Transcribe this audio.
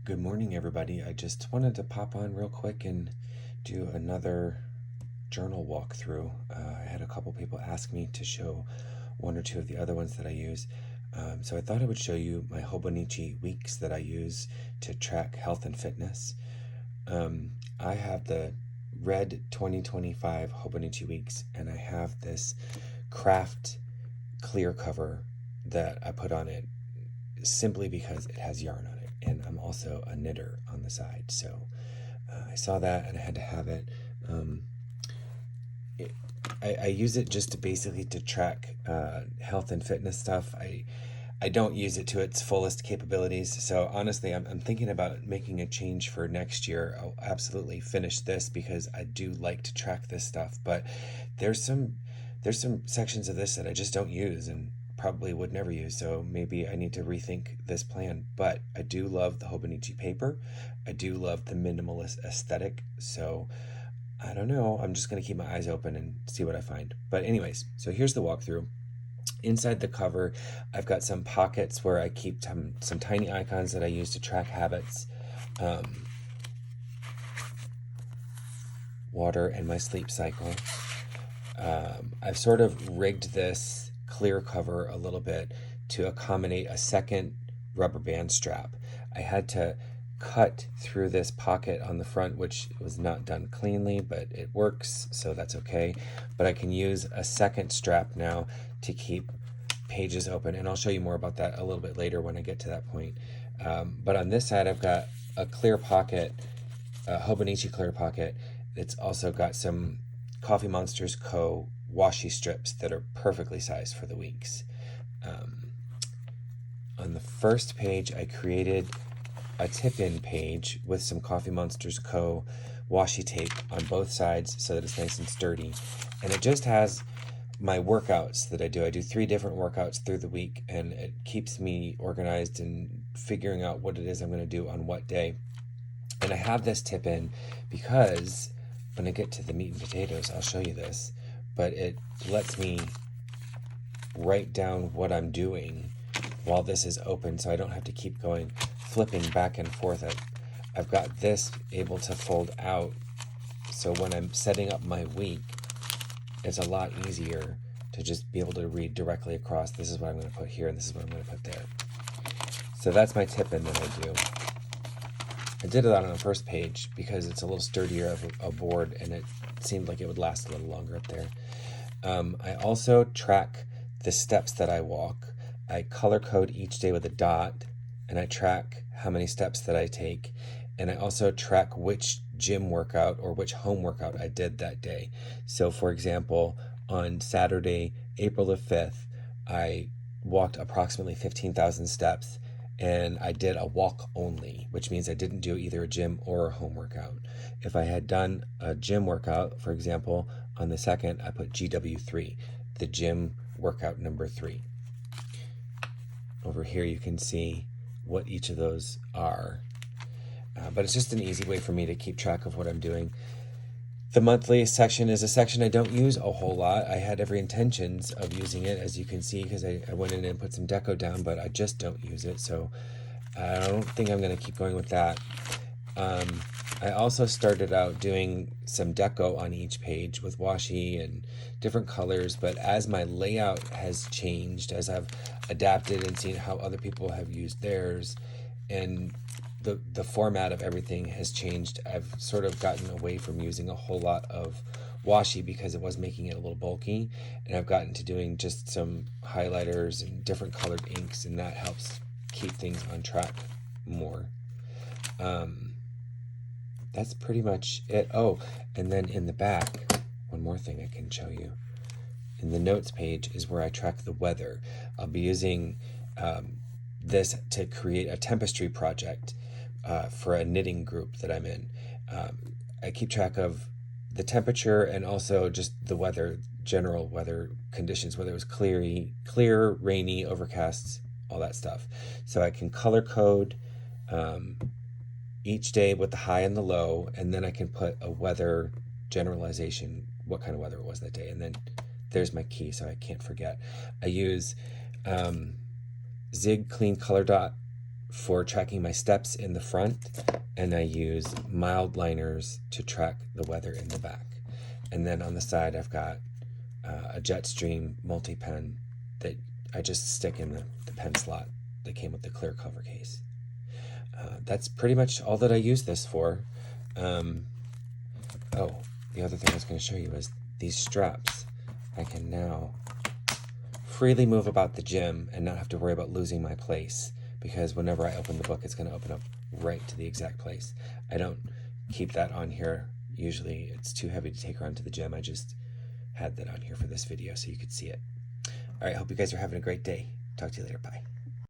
Good morning, everybody. I just wanted to pop on real quick and do another journal walkthrough. I had a couple people ask me to show one or two of the other ones that I use. So I thought I would show you my Hobonichi Weeks that I use to track health and fitness. I have the red 2025 Hobonichi Weeks, and I have this craft clear cover that I put on it simply because it has yarn on it, and I'm also a knitter on the side, so I saw that and I had to have it. Um, I use it just to basically to track health and fitness stuff. I don't use it to its fullest capabilities. So honestly, I'm thinking about making a change for next year. I'll absolutely finish this because I do like to track this stuff. But there's some there's some sections of this that I just don't use and probably would never use. So maybe I need to rethink this plan. But I do love the Hobonichi paper. I do love the minimalist aesthetic. So I don't know. I'm just gonna keep my eyes open and see what I find. But anyways, so here's the walkthrough. Inside the cover, I've got some pockets where I keep some tiny icons that I use to track habits, um, water, and my sleep cycle. I've sort of rigged this clear cover a little bit to accommodate a second rubber band strap. I had to cut through this pocket on the front, which was not done cleanly, but it works, so that's okay. But I can use a second strap now to keep pages open, and I'll show you more about that a little bit later when I get to that point. But on this side, I've got a clear pocket, a Hobonichi clear pocket. It's also got some Coffee Monsters Co. washi strips that are perfectly sized for the weeks. Um, on the first page, I created a tip-in page with some Coffee Monsters Co. washi tape on both sides so that it's nice and sturdy. And it just has my workouts that I do. I do 3 different workouts through the week, and it keeps me organized and figuring out what it is I'm going to do on what day. And I have this tip in because when I get to the meat and potatoes, I'll show you this, but it lets me write down what I'm doing while this is open, so I don't have to keep going flipping back and forth. I've got this able to fold out, so when I'm setting up my week, it's a lot easier to just be able to read directly across. This is what I'm going to put here, and this is what I'm going to put there. So that's my tip in that I do. I did it on the first page because it's a little sturdier of a board, and it seemed like it would last a little longer up there. I also track the steps that I walk. I color code each day with a dot, and I track how many steps that I take. And I also track which gym workout or which home workout I did that day. So for example, on Saturday, April the 5th, I walked approximately 15,000 steps, and I did a walk only, which means I didn't do either a gym or a home workout. If I had done a gym workout, for example, on the 2nd, I put GW3, the gym workout number 3. Over here you can see what each of those are. But it's just an easy way for me to keep track of what I'm doing. The monthly section is a section I don't use a whole lot. I had every intentions of using it, as you can see, because I went in and put some deco down, but I just don't use it, so I don't think I'm going to keep going with that. I also started out doing some deco on each page with washi and different colors, but as my layout has changed, as I've adapted and seen how other people have used theirs, and the format of everything has changed, I've sort of gotten away from using a whole lot of washi because it was making it a little bulky, and I've gotten to doing just some highlighters and different colored inks, and that helps keep things on track more. That's pretty much it. Oh, and then in the back, one more thing I can show you. In the notes page is where I track the weather. I'll be using this to create a tapestry project for a knitting group that I'm in. I keep track of the temperature and also just the weather, general weather conditions, whether it was clear, rainy, overcast, all that stuff. So I can color code each day with the high and the low, and then I can put a weather generalization, what kind of weather it was that day, and then there's my key so I can't forget. I use Zig Clean Color Dot for tracking my steps in the front, and I use mild liners to track the weather in the back. And then on the side, I've got a Jetstream multi-pen that I just stick in the pen slot that came with the clear cover case. That's pretty much all that I use this for. Oh, the other thing I was going to show you is these straps. I can now freely move about the gym and not have to worry about losing my place, because whenever I open the book, it's going to open up right to the exact place. I don't keep that on here. Usually it's too heavy to take around to the gym. I just had that on here for this video so you could see it. All right, hope you guys are having a great day. Talk to you later. Bye.